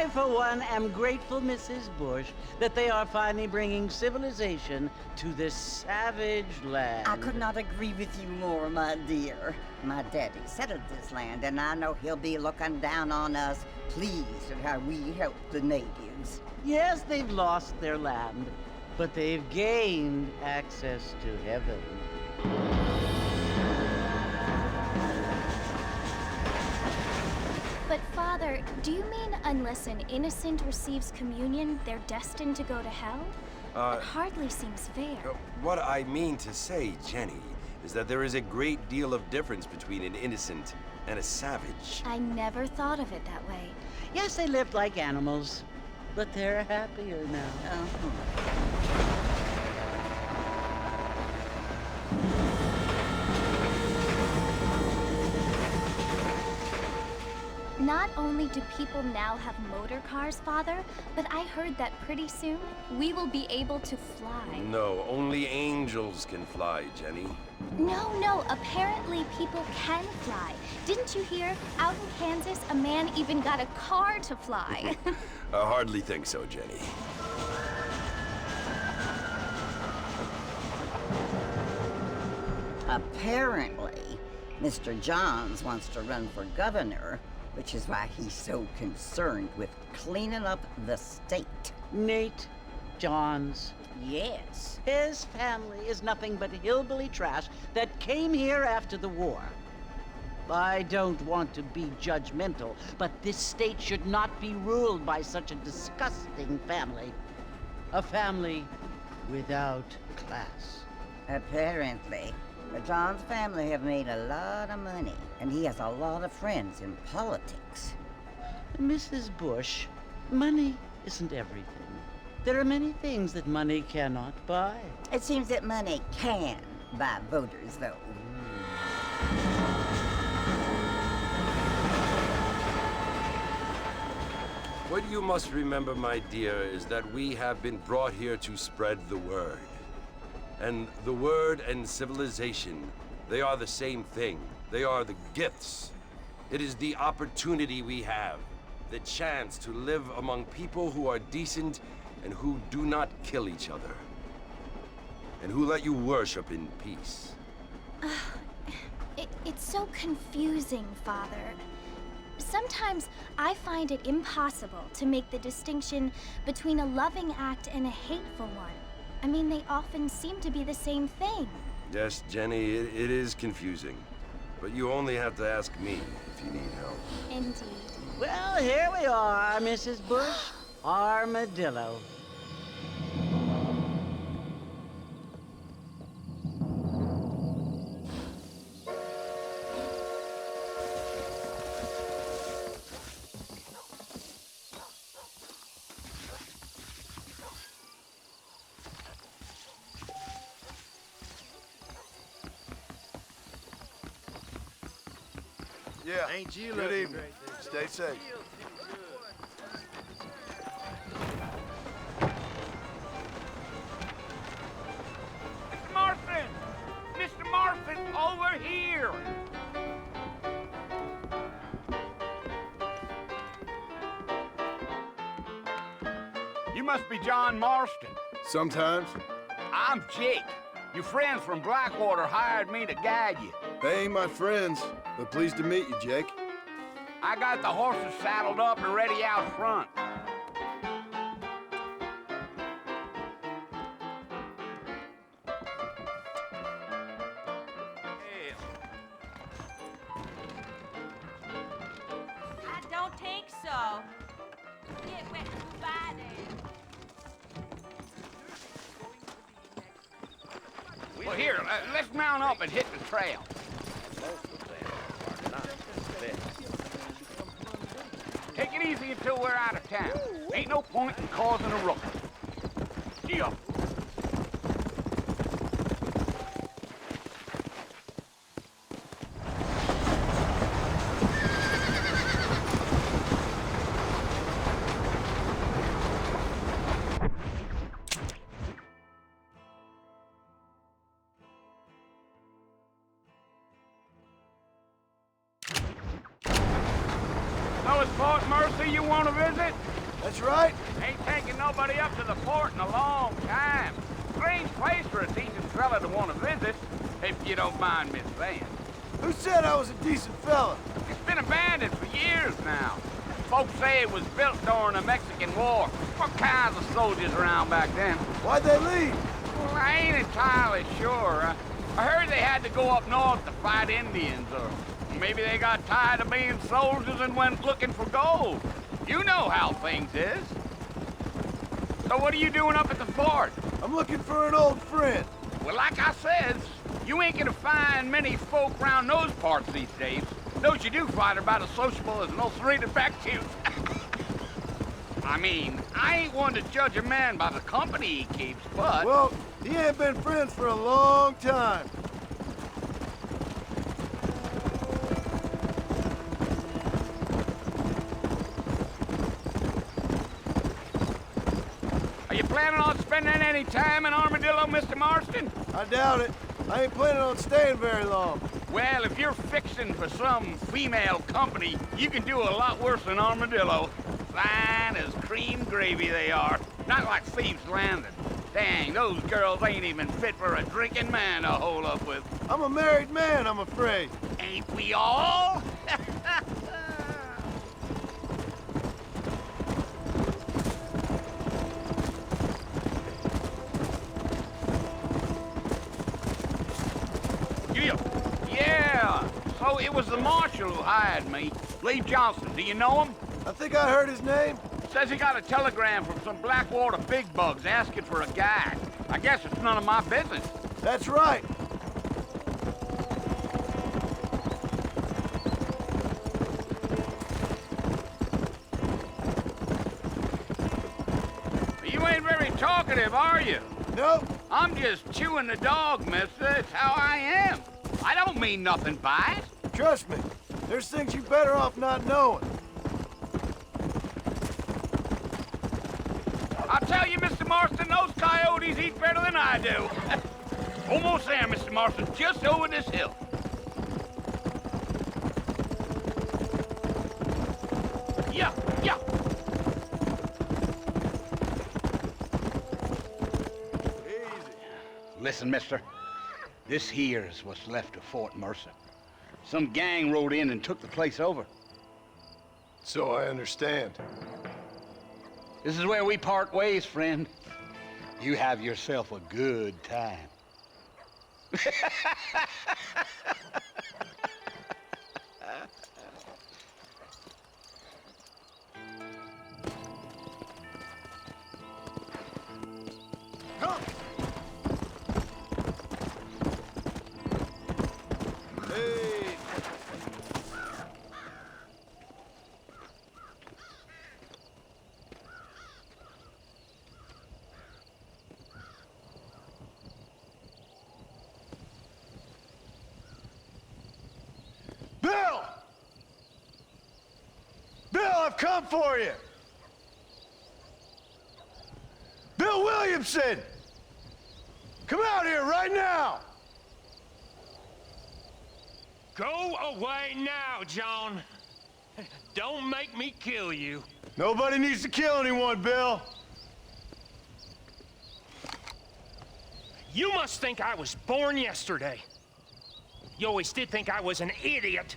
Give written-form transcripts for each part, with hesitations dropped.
I, for one, am grateful, Mrs. Bush, that they are finally bringing civilization to this savage land. I could not agree with you more, my dear. My daddy settled this land, and I know he'll be looking down on us, pleased at how we help the natives. Yes, they've lost their land, but they've gained access to heaven. But Father, do you mean unless an innocent receives communion, they're destined to go to hell? That hardly seems fair. What I mean to say, Jenny, is that there is a great deal of difference between an innocent and a savage. I never thought of it that way. Yes, they lived like animals, but they're happier now. Not only do people now have motor cars, Father, but I heard that pretty soon we will be able to fly. No, only angels can fly, Jenny. No, apparently people can fly. Didn't you hear? Out in Kansas, a man even got a car to fly. I hardly think so, Jenny. Apparently, Mr. Johns wants to run for governor, which is why he's so concerned with cleaning up the state. Nate Johns. Yes. His family is nothing but hillbilly trash that came here after the war. I don't want to be judgmental, but this state should not be ruled by such a disgusting family. A family without class. Apparently. The Johns family have made a lot of money, and he has a lot of friends in politics. Mrs. Bush, money isn't everything. There are many things that money cannot buy. It seems that money can buy voters, though. What you must remember, my dear, is that we have been brought here to spread the word. And the word and civilization, they are the same thing. They are the gifts. It is the opportunity we have, the chance to live among people who are decent and who do not kill each other, and who let you worship in peace. It's so confusing, Father. Sometimes I find it impossible to make the distinction between a loving act and a hateful one. I mean, they often seem to be the same thing. Yes, Jenny, it is confusing. But you only have to ask me if you need help. Indeed. Well, here we are, Mrs. Bush. Armadillo. Yeah. Ain't you good evening. Stay safe. Mr. Marfin! Mr. Marfin, over here! You must be John Marston. Sometimes. I'm Jake. Your friends from Blackwater hired me to guide you. They ain't my friends, but pleased to meet you, Jake. I got the horses saddled up and ready out front. I don't think so. Get wet goodbye then. Well, here, let's mount up and hit the trail. Take it easy until we're out of town. Ain't no point in causing a ruckus. Yeah. So it's Fort Mercer you want to visit? That's right. Ain't taking nobody up to the fort in a long time. Strange place for a decent fella to want to visit, if you don't mind me saying. Who said I was a decent fella? It's been abandoned for years now. Folks say it was built during the Mexican War. What kinds of soldiers around back then? Why'd they leave? Well, I ain't entirely sure. I heard they had to go up north to fight Indians, or maybe they got tired of being soldiers and went looking for gold. You know how things is. So what are you doing up at the fort? I'm looking for an old friend. Well, like I says, you ain't gonna find many folk around those parts these days. Those you do find are about as sociable as an ulcerated back tooth. I mean, I ain't one to judge a man by the company he keeps, but... Well, he ain't been friends for a long time. Are you planning on spending any time in Armadillo, Mr. Marston? I doubt it. I ain't planning on staying very long. Well, if you're fixing for some female company, you can do a lot worse than Armadillo. Fine as cream gravy they are. Not like Thieves' Landing. Dang, those girls ain't even fit for a drinking man to hole up with. I'm a married man, I'm afraid. Ain't we all? Yeah, so it was the Marshal who hired me. Lee Johnson, do you know him? I think I heard his name. Says he got a telegram from some Blackwater big bugs asking for a guide. I guess it's none of my business. That's right. You ain't very talkative, are you? Nope. I'm just chewing the dog, mister. It's how I am. I don't mean nothing by it. Trust me. There's things you better off not knowing. I'll tell you, Mr. Marston, those coyotes eat better than I do. Almost there, Mr. Marston, just over this hill. Yeah, yeah. Listen, mister. This here's what's left of Fort Mercer. Some gang rode in and took the place over. So I understand. This is where we part ways, friend. You have yourself a good time. Come! Hey! Bill! Bill, I've come for you! Bill Williamson! Come out here right now! Go away now, John. Don't make me kill you. Nobody needs to kill anyone, Bill. You must think I was born yesterday. You always did think I was an idiot.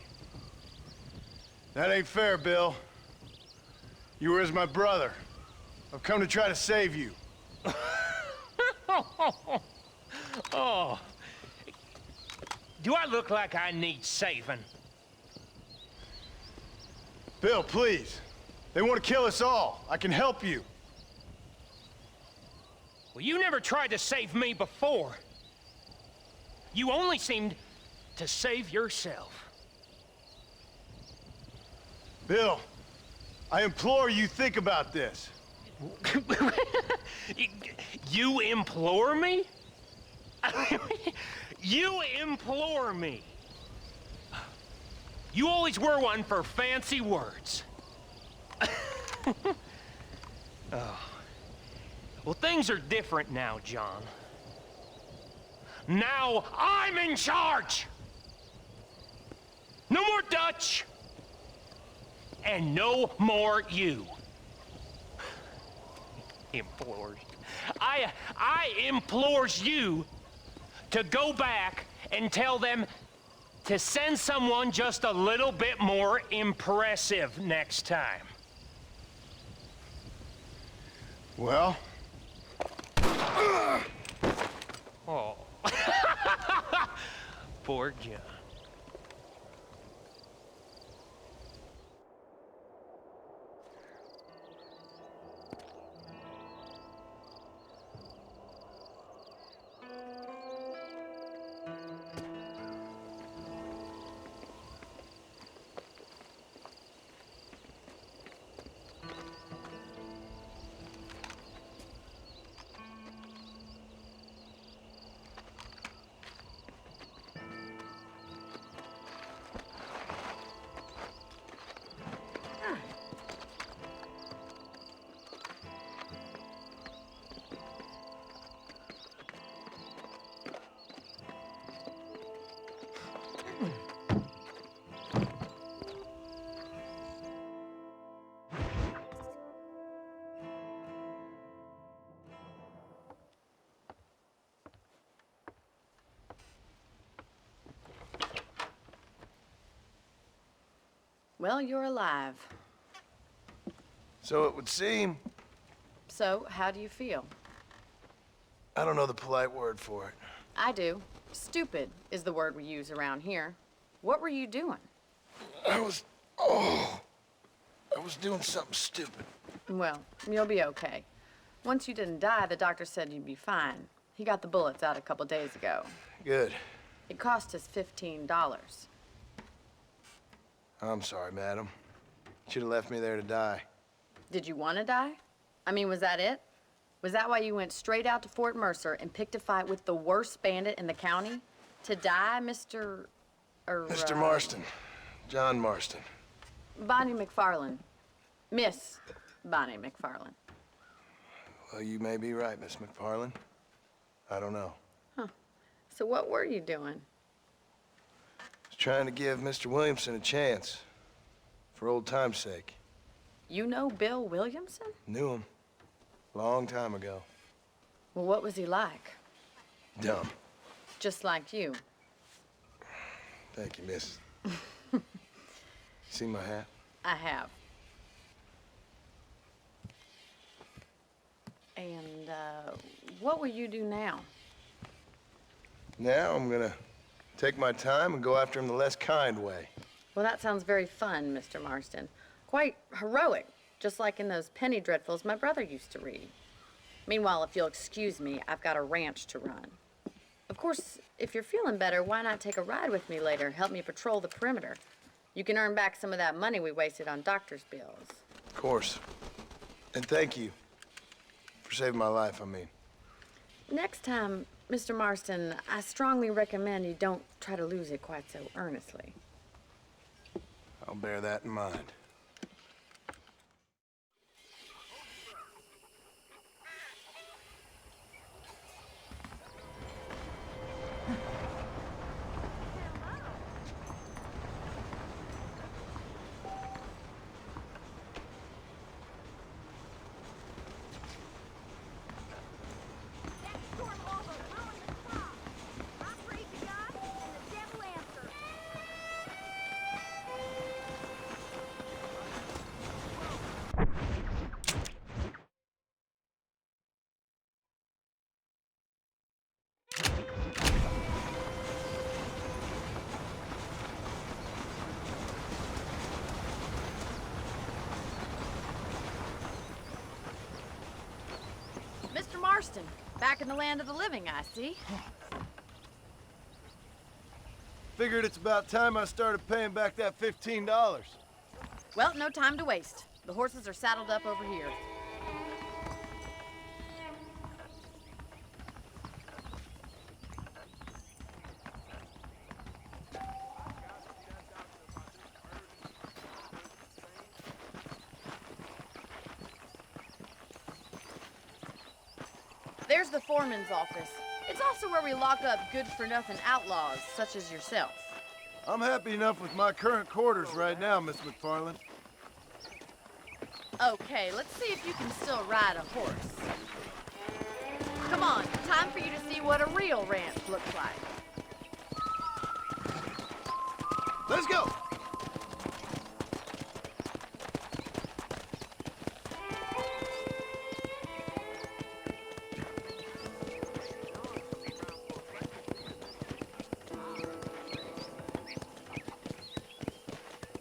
That ain't fair, Bill. You were as my brother. I've come to try to save you. Oh. Do I look like I need saving? Bill, please. They want to kill us all. I can help you. Well, you never tried to save me before. You only seemed to save yourself. Bill, I implore you think about this. You implore me? You implore me. You always were one for fancy words. Oh. Well, things are different now, John. Now I'm in charge! No more Dutch! and no more you. Implores. I implores you to go back and tell them to send someone just a little bit more impressive next time. Well? Oh. Poor John. Well, you're alive. So it would seem. So, how do you feel? I don't know the polite word for it. I do. Stupid is the word we use around here. What were you doing? I was doing something stupid. Well, you'll be okay. Once you didn't die, the doctor said you'd be fine. He got the bullets out a couple days ago. Good. It cost us $15. I'm sorry, madam. Should have left me there to die. Did you want to die? I mean, was that it? Was that why you went straight out to Fort Mercer and picked a fight with the worst bandit in the county? To die, Mr. Mr. Marston. John Marston. Bonnie McFarland. Miss Bonnie McFarland. Well, you may be right, Miss McFarland. I don't know. Huh. So what were you doing? I was trying to give Mr. Williamson a chance. For old time's sake. You know Bill Williamson? Knew him. Long time ago. Well, what was he like? Dumb. Just like you. Thank you, miss. See my hat? I have. And, what will you do now? Now I'm gonna take my time and go after him the less kind way. Well, that sounds very fun, Mr. Marston. Quite heroic, just like in those penny dreadfuls my brother used to read. Meanwhile, if you'll excuse me, I've got a ranch to run. Of course, if you're feeling better, why not take a ride with me later? Help me patrol the perimeter. You can earn back some of that money we wasted on doctor's bills. Of course. And thank you for saving my life, I mean. Next time, Mr. Marston, I strongly recommend you don't try to lose it quite so earnestly. I'll bear that in mind. Mr. Marston, back in the land of the living, I see. Figured it's about time I started paying back that $15. Well, no time to waste. The horses are saddled up over here. There's the foreman's office. It's also where we lock up good-for-nothing outlaws, such as yourself. I'm happy enough with my current quarters right now, Miss McFarland. Okay, let's see if you can still ride a horse. Come on, time for you to see what a real ranch looks like. Let's go!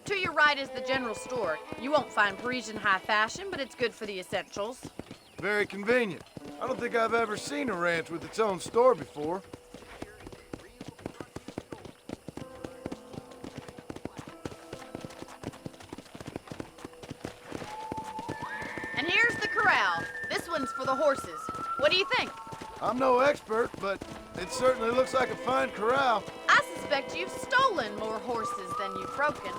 To your right is the general store. You won't find Parisian high fashion, but it's good for the essentials. Very convenient. I don't think I've ever seen a ranch with its own store before. And here's the corral. This one's for the horses. What do you think? I'm no expert, but it certainly looks like a fine corral. I suspect you've stolen more horses than you've broken.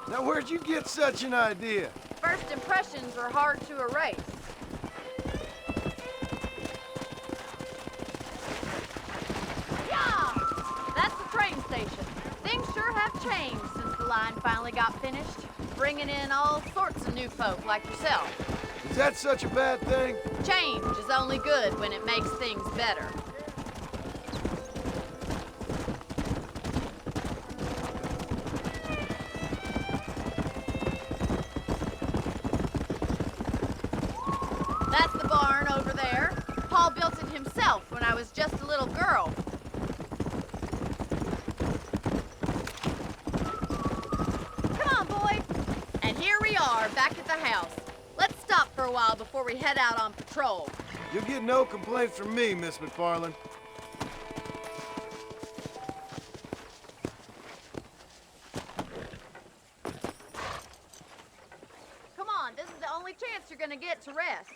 Now, where'd you get such an idea? First impressions are hard to erase. Yeah! That's the train station. Things sure have changed since the line finally got finished, bringing in all sorts of new folk like yourself. Is that such a bad thing? Change is only good when it makes things better. That's the barn over there. Paul built it himself when I was just a little girl. Come on, boy. And here we are, back at the house. Let's stop for a while before we head out on patrol. You'll get no complaints from me, Miss McFarland. Come on, this is the only chance you're gonna get to rest.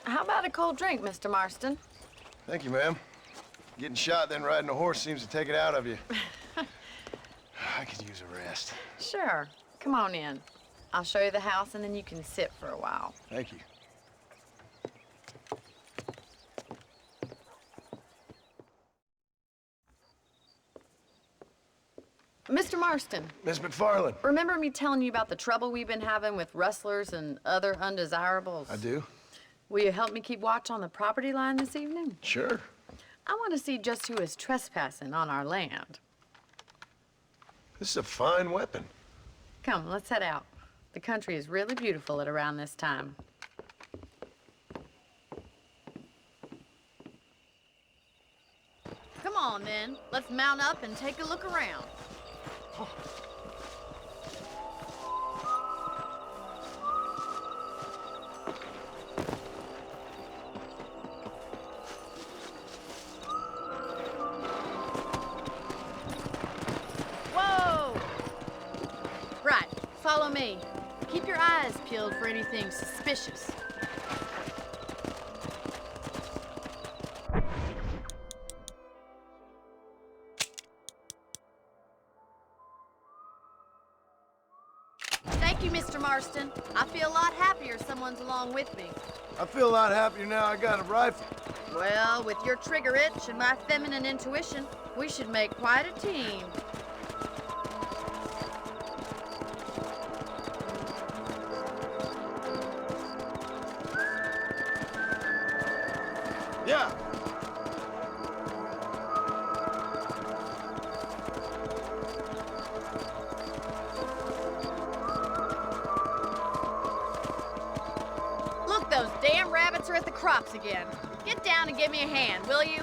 How about a cold drink, Mr. Marston? Thank you, ma'am. Getting shot, then riding a horse seems to take it out of you. I could use a rest. Sure. Come on in. I'll show you the house, and then you can sit for a while. Thank you. Mr. Marston, Miss McFarland. remember me telling you about the trouble we've been having with rustlers and other undesirables? I do. Will you help me keep watch on the property line this evening? Sure. I want to see just who is trespassing on our land. This is a fine weapon. Come, let's head out. The country is really beautiful at around this time. Come on, then. Let's mount up and take a look around. Whoa! Right, follow me. Keep your eyes peeled for anything suspicious. Thank you, Mr. Marston. I feel a lot happier someone's along with me. I feel a lot happier now I got a rifle. Well, with your trigger itch and my feminine intuition, we should make quite a team. Yeah. Look, those damn rabbits are at the crops again. Get down and give me a hand, will you?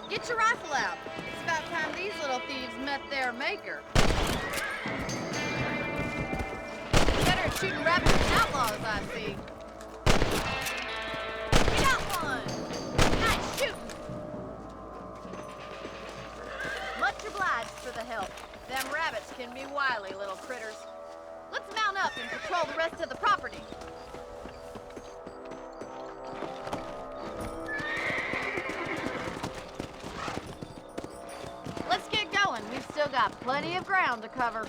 Get your rifle out. It's about time these little thieves met their maker. Better at shooting rabbits than outlaws, I see. We got one! Nice shooting! Much obliged for the help. Them rabbits can be wily little critters. Let's mount up and patrol the rest of the property. Let's get going. We've still got plenty of ground to cover.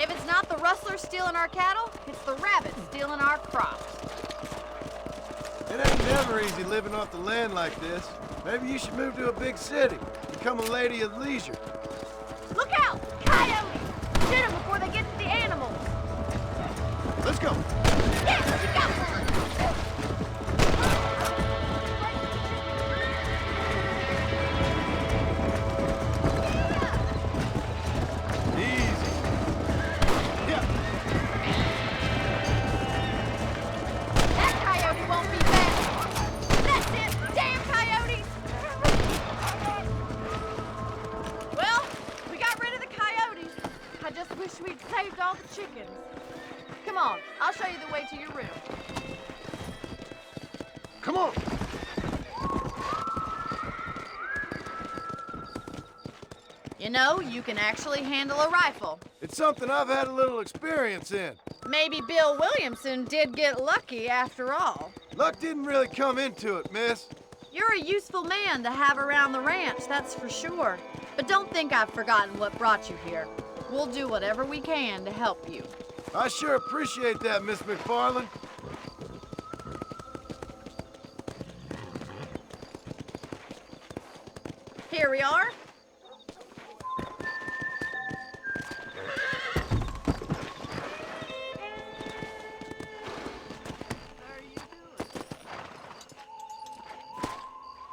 If it's not the rustlers stealing our cattle, it's the rabbits stealing our crops. It ain't never easy living off the land like this. Maybe you should move to a big city. Become a lady of leisure. Look out! Coyotes! Shoot them before they get to the animals. Let's go. Yes, you got one! Easy. Yeah. That coyote won't be back. That's it! Damn coyotes! Well, we got rid of the coyotes. I just wish we'd saved all the chickens. Come on, I'll show you the way to your room. Come on. You know, you can actually handle a rifle. It's something I've had a little experience in. Maybe Bill Williamson did get lucky after all. Luck didn't really come into it, miss. You're a useful man to have around the ranch, that's for sure. But don't think I've forgotten what brought you here. We'll do whatever we can to help you. I sure appreciate that, Miss McFarland. Here we are.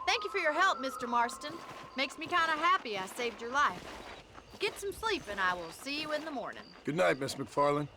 Thank you for your help, Mr. Marston. Makes me kind of happy I saved your life. Get some sleep and I will see you in the morning. Good night, Miss McFarland.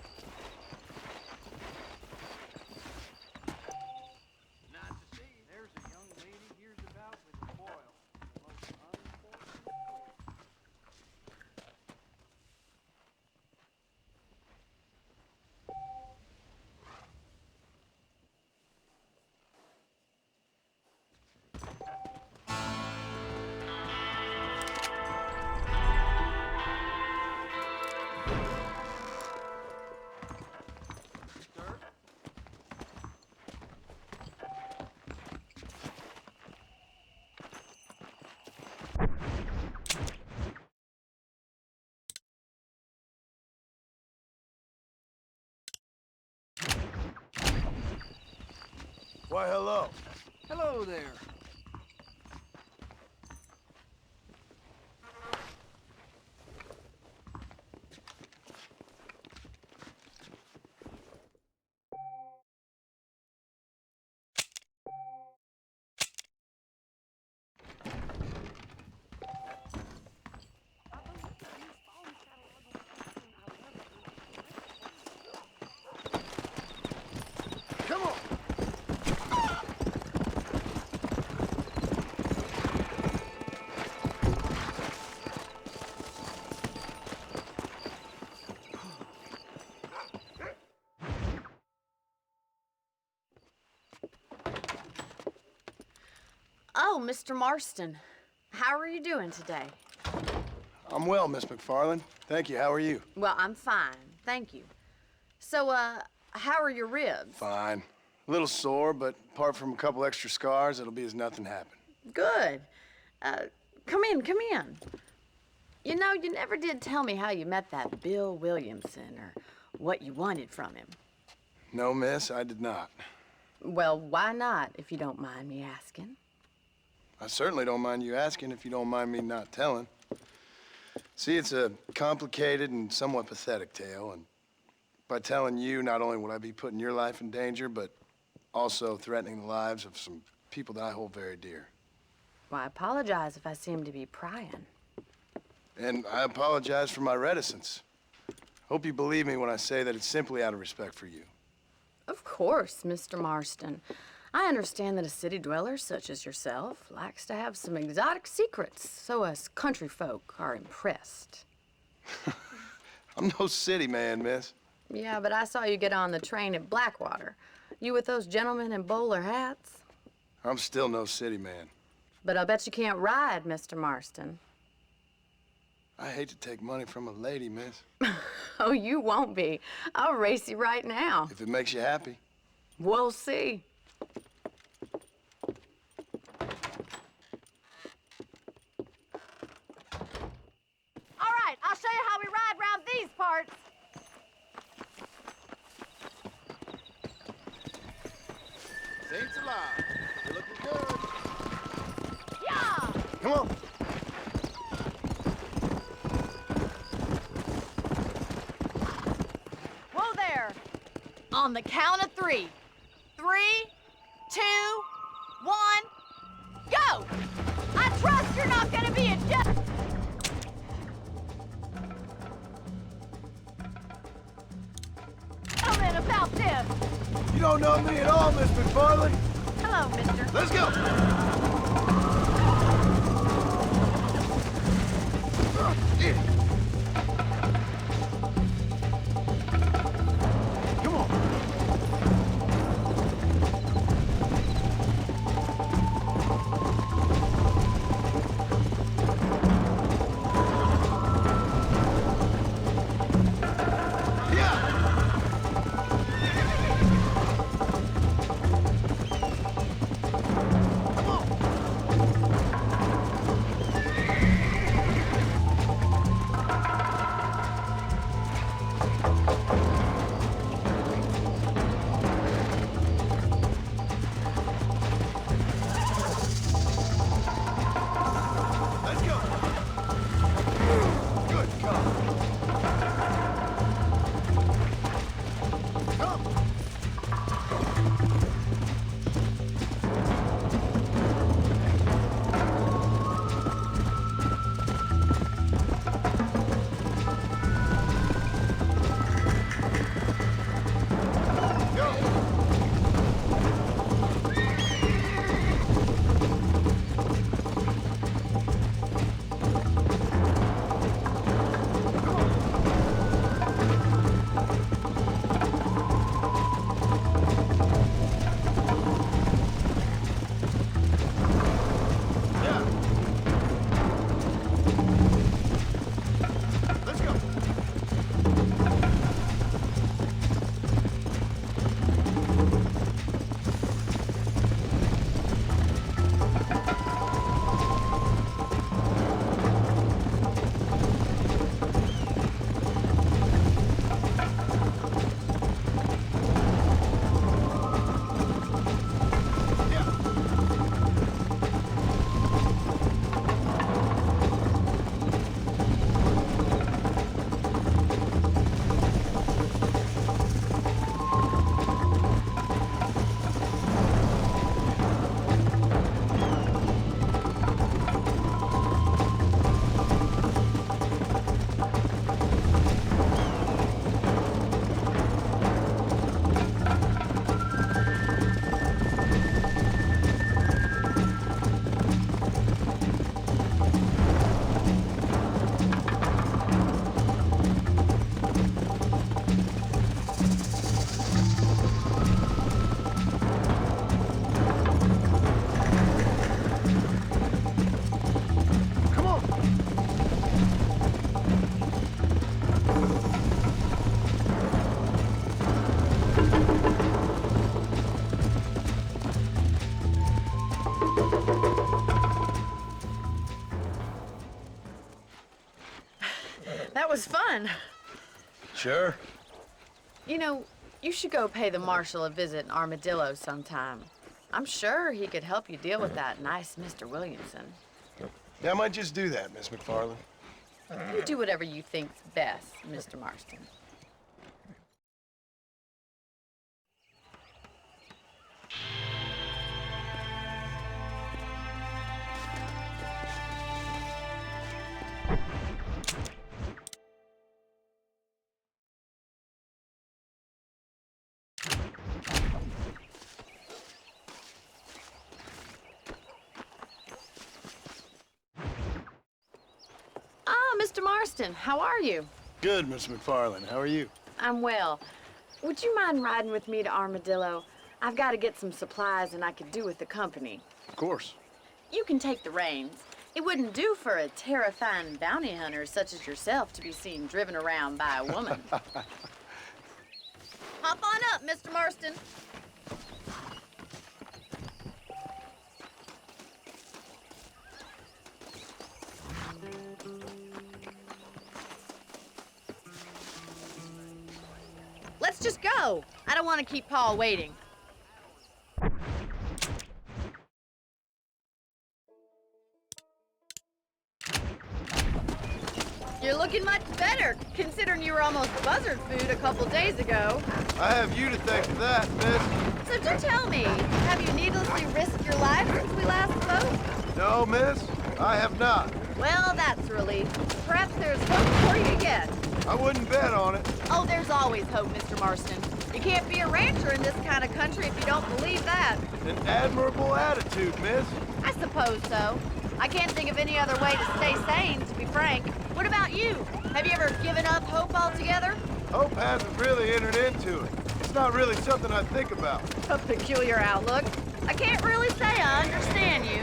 Why, hello. Hello there. Come on. Oh, Mr. Marston. How are you doing today? I'm well, Miss McFarland. Thank you. How are you? Well, I'm fine. Thank you. So, how are your ribs? Fine. A little sore, but apart from a couple extra scars, it'll be as nothing happened. Good. Come in, come in. You know, you never did tell me how you met that Bill Williamson or what you wanted from him. No, miss, I did not. Well, why not, if you don't mind me asking? I certainly don't mind you asking if you don't mind me not telling. See, it's a complicated and somewhat pathetic tale, and by telling you, not only would I be putting your life in danger, but also threatening the lives of some people that I hold very dear. Well, I apologize if I seem to be prying. And I apologize for my reticence. Hope you believe me when I say that it's simply out of respect for you. Of course, Mr. Marston. I understand that a city dweller such as yourself likes to have some exotic secrets, so us country folk are impressed. I'm no city man, miss. Yeah, but I saw you get on the train at Blackwater. You with those gentlemen in bowler hats? I'm still no city man. But I'll bet you can't ride, Mr. Marston. I hate to take money from a lady, miss. Oh, you won't be. I'll race you right now. If it makes you happy. We'll see. All right, I'll show you how we ride round these parts. Saints alive. You're looking good. Yeah! Come on. Whoa there! On the count of 3. 3, 2, 1, go! I trust you're not gonna be a just. Tell me about this. You don't know me at all, Miss McFarland. Hello, mister. Let's go. Come on. Let's go. Good God. Come. Go. Yeah. Let's go. Yeah. Come on. That was fun. Sure. You know, you should go pay the Marshal a visit in Armadillo sometime. I'm sure he could help you deal with that nice Mr. Williamson. Yeah, I might just do that, Miss McFarland. You do whatever you think's best, Mr. Marston. Mr. Marston, how are you? Good, Miss McFarland. How are you? I'm well. Would you mind riding with me to Armadillo? I've got to get some supplies and I could do with the company. Of course. You can take the reins. It wouldn't do for a terrifying bounty hunter such as yourself to be seen driven around by a woman. Hop on up, Mr. Marston. Let's just go. I don't want to keep Paul waiting. You're looking much better, considering you were almost buzzard food a couple days ago. I have you to thank for that, miss. So do tell me, have you needlessly risked your life since we last spoke? No, miss, I have not. Well, that's a relief. Perhaps there's hope for you yet. I wouldn't bet on it. Oh, there's always hope, Mr. Marston. You can't be a rancher in this kind of country if you don't believe that. An admirable attitude, miss. I suppose so. I can't think of any other way to stay sane, to be frank. What about you? Have you ever given up hope altogether? Hope hasn't really entered into it. It's not really something I think about. A peculiar outlook. I can't really say I understand you.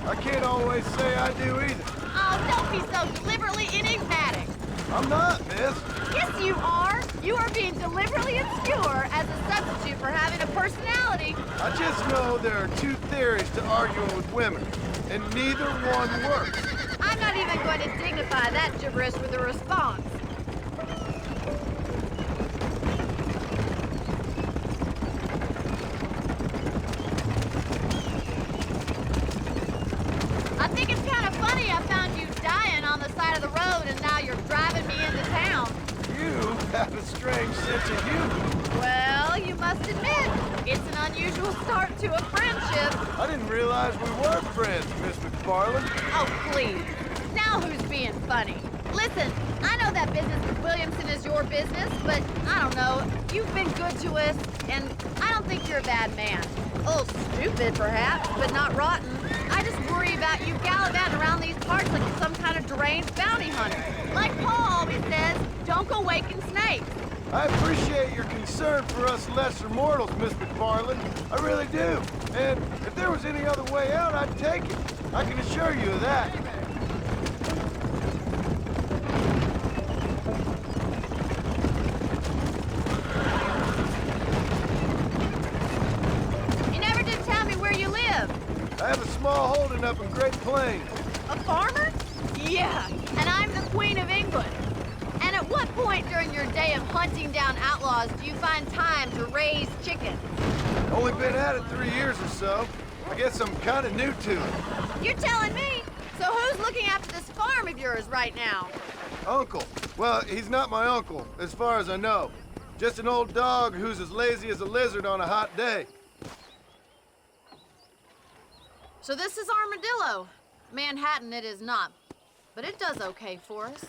I can't always say I do either. Oh, don't be so deliberately enigmatic. I'm not, miss. Yes, you are. You are being deliberately obscure as a substitute for having a personality. I just know there are two theories to arguing with women, and neither one works. I'm not even going to dignify that gibberish with a response. I think it's kind of funny I found you dying on the side of the road and now you're driving me into town. You have a strange sense of humor. Well, you must admit, it's an unusual start to a friendship. I didn't realize we were friends, Miss McFarland. Oh, please. Now who's being funny? Listen, I know that business with Williamson is your business, but I don't know. You've been good to us, and I don't think you're a bad man. A little stupid, perhaps, but not rotten. I just worry about you gallivanting around these parts like you're some kind of deranged bounty hunter. Like Paul always says, don't go waking snakes. I appreciate your concern for us lesser mortals, Miss McFarland. I really do. And if there was any other way out, I'd take it. I can assure you of that. You never did tell me where you live. I have a small holding up in Great Plains. A farmer? Yeah, and I'm the Queen of England. And at what point during your day of hunting down outlaws do you find time to raise chickens? Only been at it 3 years or so. I guess I'm kind of new to it. You're telling me? So who's looking after this farm of yours right now? Uncle. Well, he's not my uncle, as far as I know. Just an old dog who's as lazy as a lizard on a hot day. So this is Armadillo. Manhattan it is not, but it does okay for us.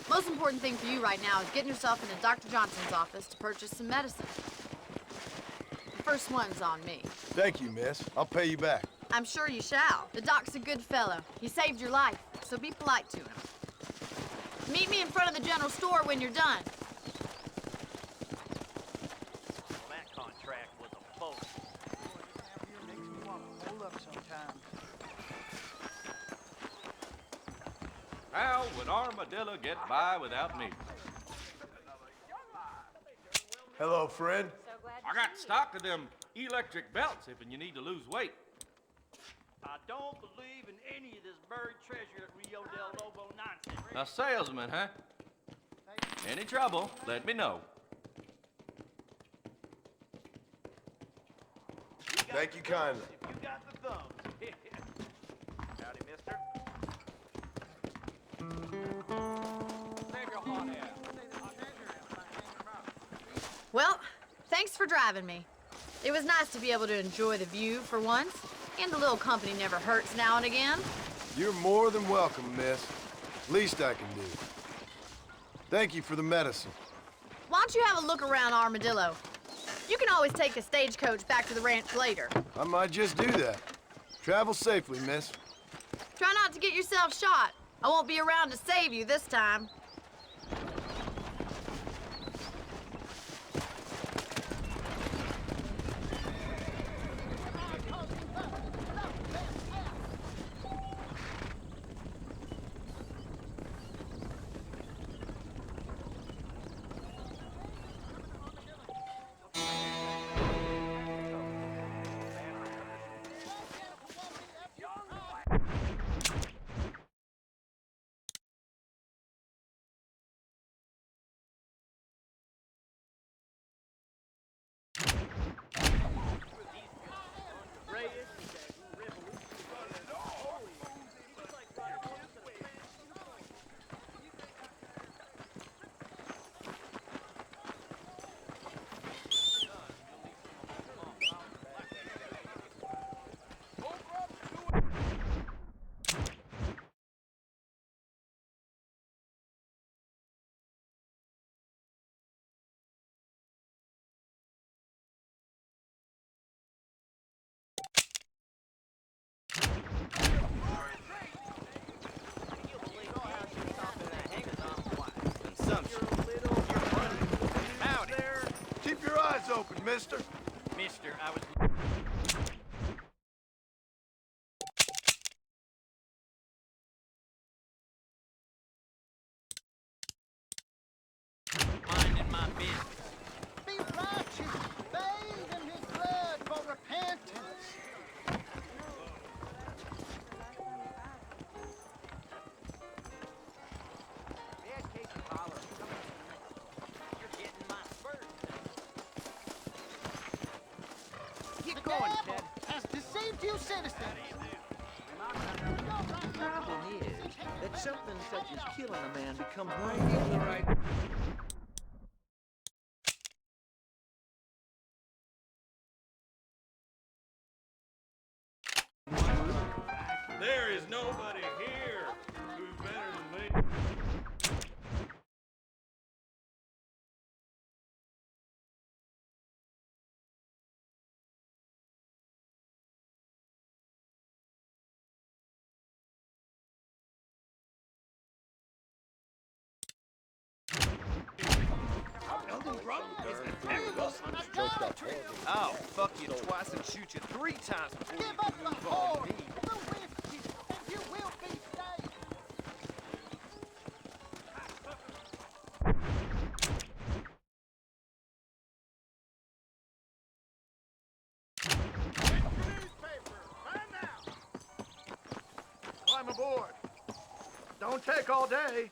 Most important thing for you right now is getting yourself into Dr. Johnson's office to purchase some medicine. The first one's on me. Thank you, miss. I'll pay you back. I'm sure you shall. The doc's a good fellow. He saved your life, so be polite to him. Meet me in front of the general store when you're done. That contract was a boast. Makes me want to hold up sometimes. How would Armadillo get by without me? Hello, friend. I got stock of them electric belts if you need to lose weight. I don't believe in any of this buried treasure at Rio del Lobo nonsense. A salesman, huh? Any trouble, let me know. Thank you kindly. If you got the thumbs. Howdy, mister. Well, thanks for driving me. It was nice to be able to enjoy the view for once, and a little company never hurts now and again. You're more than welcome, miss. Least I can do. Thank you for the medicine. Why don't you have a look around Armadillo? You can always take a stagecoach back to the ranch later. I might just do that. Travel safely, miss. Try not to get yourself shot. I won't be around to save you this time. gates open, mister. Mister, I was... minding my business. Be righteous, bathe in his blood for repentance. You're getting my spurs. The devil has deceived you, citizens. The problem is that something such as killing a man becomes more easily right. There is nobody here who's better than me. I'll fuck you twice and shoot you 3 times before you Give up can the move on whore, to me. the whiskey, and you will be saved. Climb aboard. Don't take all day.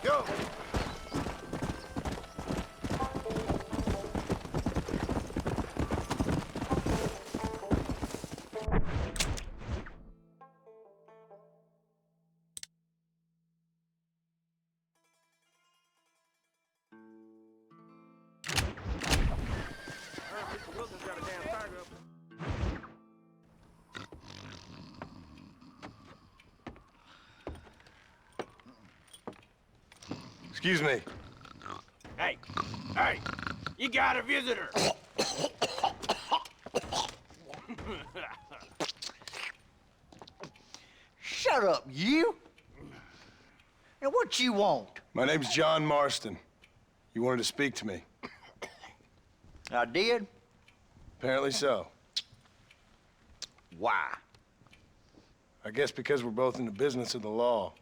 Go! Excuse me. Hey, you got a visitor. Shut up, you! Now, what you want? My name's John Marston. You wanted to speak to me. I did? Apparently so. Why? I guess because we're both in the business of the law.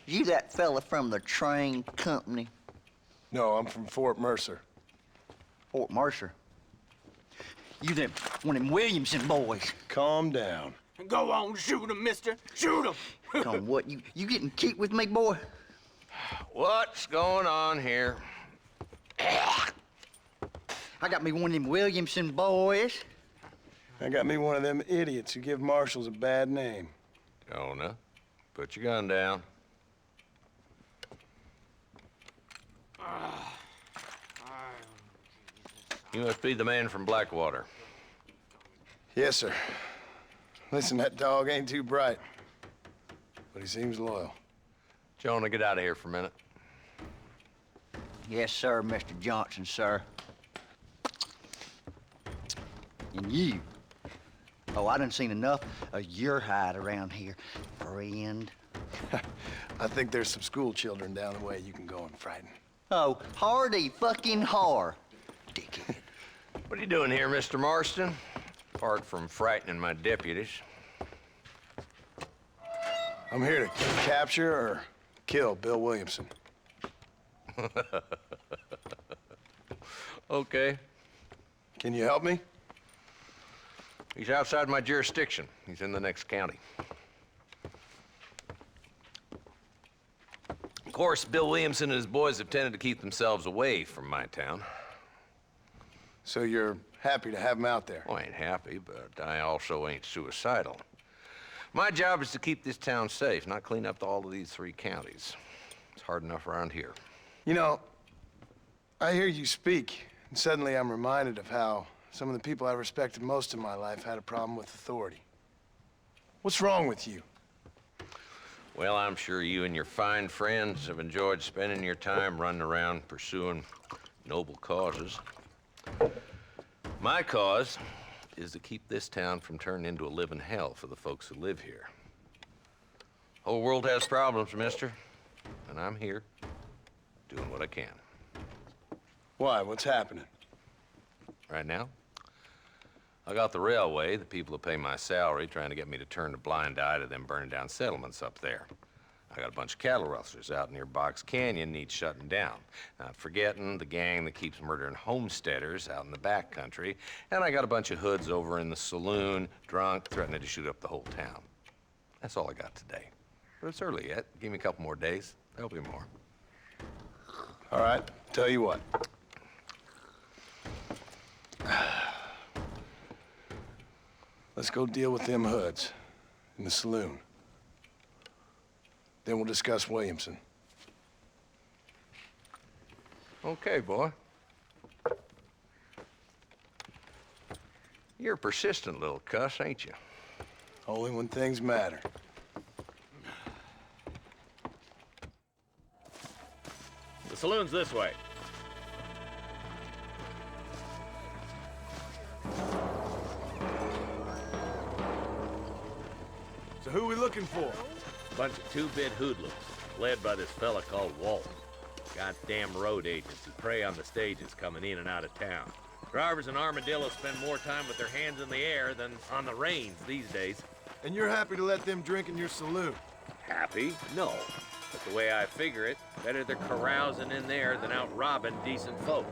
You that fella from the train company? No, I'm from Fort Mercer. Fort Mercer? You them, one of them Williamson boys. Calm down. Go on, shoot him, mister. Shoot him. Come on, what, you getting kicked with me, boy? What's going on here? I got me one of them Williamson boys. I got me one of them idiots who give marshals a bad name. Jonah, put your gun down. You must be the man from Blackwater. Yes, sir. Listen, that dog ain't too bright, but he seems loyal. Jonah, get out of here for a minute. Yes, sir, Mr. Johnson, sir. And you. Oh, I done seen enough of your hide around here, friend. I think there's some school children down the way you can go and frighten. Oh, hardy fucking har. Dickhead. What are you doing here, Mr. Marston? Apart from frightening my deputies. I'm here to capture or kill Bill Williamson. Okay. Can you help me? He's outside my jurisdiction. He's in the next county. course, Bill Williamson and his boys have tended to keep themselves away from my town. So you're happy to have them out there? Well, I ain't happy, but I also ain't suicidal. My job is to keep this town safe, not clean up all of these 3 counties. It's hard enough around here. You know, I hear you speak, and suddenly I'm reminded of how some of the people I respected most in my life had a problem with authority. What's wrong with you? Well, I'm sure you and your fine friends have enjoyed spending your time running around pursuing noble causes. My cause is to keep this town from turning into a living hell for the folks who live here. Whole world has problems, mister, and I'm here doing what I can. Why? What's happening? Right now, I got the railway, the people who pay my salary, trying to get me to turn a blind eye to them burning down settlements up there. I got a bunch of cattle rustlers out near Box Canyon needs shutting down. Not forgetting the gang that keeps murdering homesteaders out in the back country. And I got a bunch of hoods over in the saloon, drunk, threatening to shoot up the whole town. That's all I got today. But it's early yet. Give me a couple more days. There'll be more. All right, tell you what. Let's go deal with them hoods in the saloon. Then we'll discuss Williamson. Okay, boy. You're a persistent little cuss, ain't you? Only when things matter. The saloon's this way. So who are we looking for? Bunch of two-bit hoodlums, led by this fella called Walton. Goddamn road agents who prey on the stages coming in and out of town. Drivers in Armadillo spend more time with their hands in the air than on the reins these days. And you're happy to let them drink in your saloon? Happy? No. But the way I figure it, better they're carousing in there than out robbing decent folk.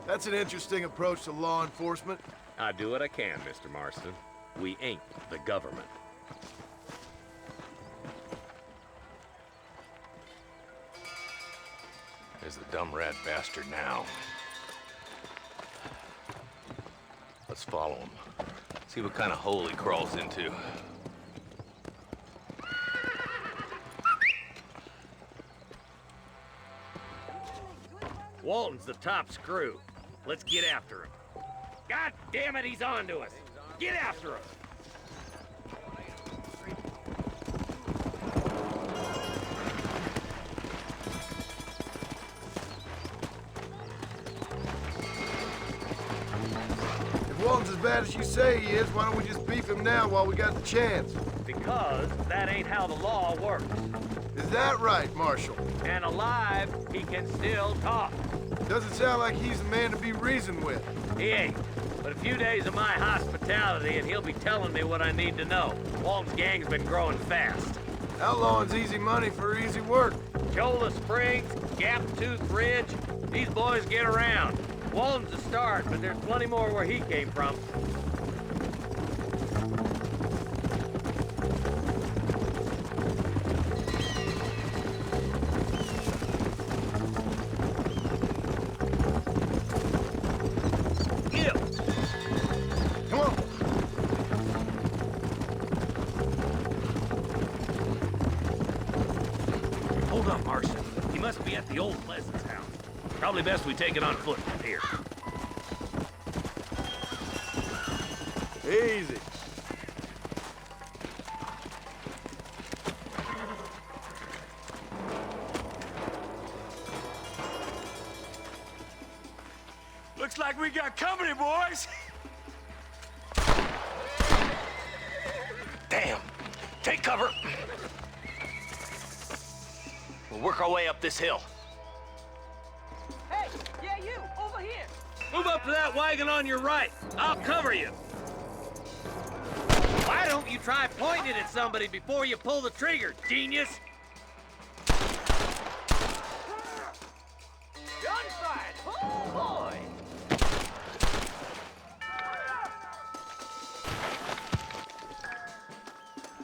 That's an interesting approach to law enforcement. I do what I can, Mr. Marston. We ain't the government. There's the dumb rat bastard now. Let's follow him. See what kind of hole he crawls into. Walton's the top screw. Let's get after him. God damn it, he's on to us. Get after him. If Walton's as bad as you say he is, why don't we just beef him now while we got the chance? Because that ain't how the law works. Is that right, Marshal? And alive, he can still talk. Doesn't sound like he's a man to be reasoned with. He ain't. But a few days of my hospitality and he'll be telling me what I need to know. Walton's gang's been growing fast. Outlawing's easy money for easy work. Cholla Springs, Gap Tooth Ridge, these boys get around. Walton's the start, but there's plenty more where he came from. Probably best we take it on foot from here. Easy. Looks like we got company, boys. Damn. Take cover. We'll work our way up this hill. Hey, yeah, you, over here. Move up to that wagon on your right. I'll cover you. Why don't you try pointing it at somebody before you pull the trigger, genius? Gunfight! Oh, boy!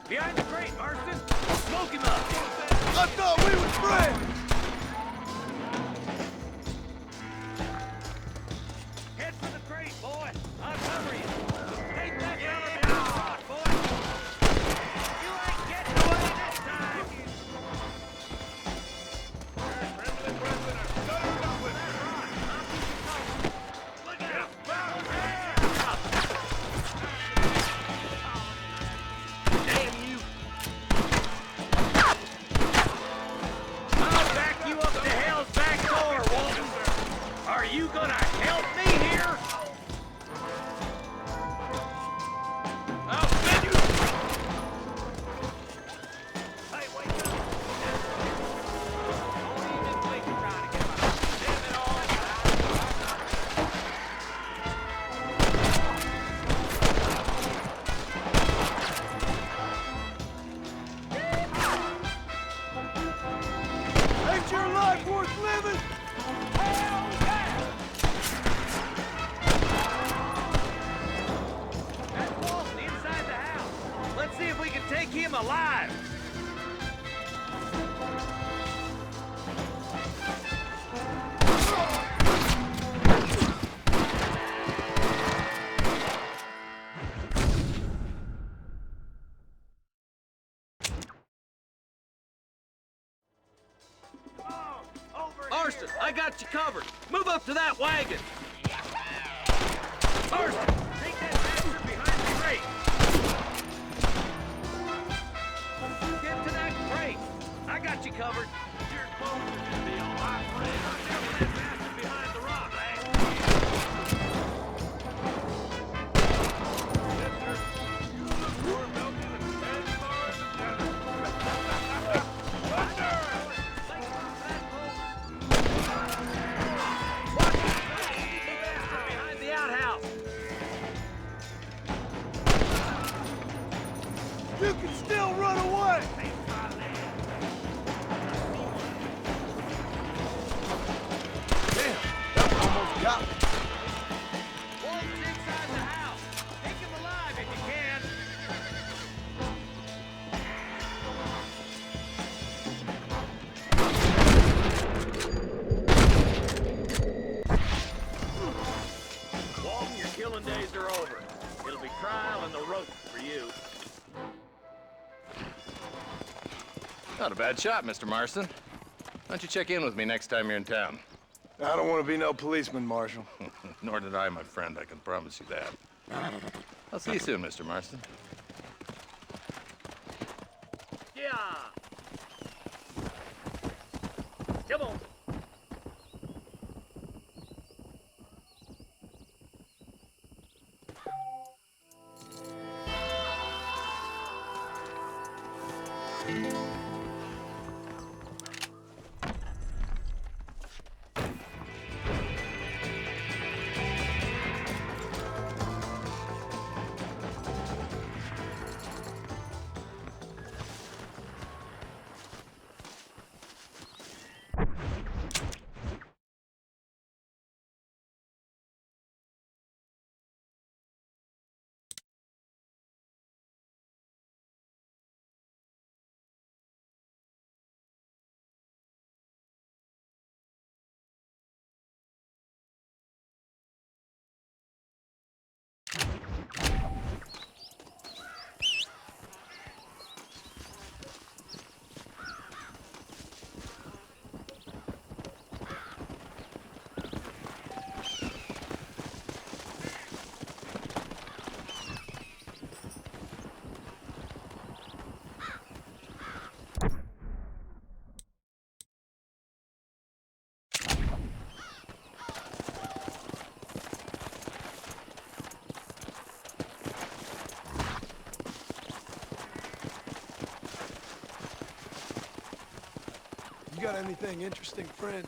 Behind the crate, Marston. Smoke him up. I thought we were friends! Marston, I got you covered. Move up to that wagon. Marston, take that bastard behind the crate. Get to that crate. I got you covered. You're close to the deal. I'm ready. Get that bastard behind the rock, You can still run away! Damn, that one almost got me. Wolf's inside the house. Take him alive if you can. Walton, your killing days are over. It'll be trial and the rope for you. Not a bad shot, Mr. Marston. Why don't you check in with me next time you're in town? I don't want to be no policeman, Marshal. Nor did I, my friend. I can promise you that. I'll see you soon, Mr. Marston. Yeah. Come on. You got anything interesting, friend?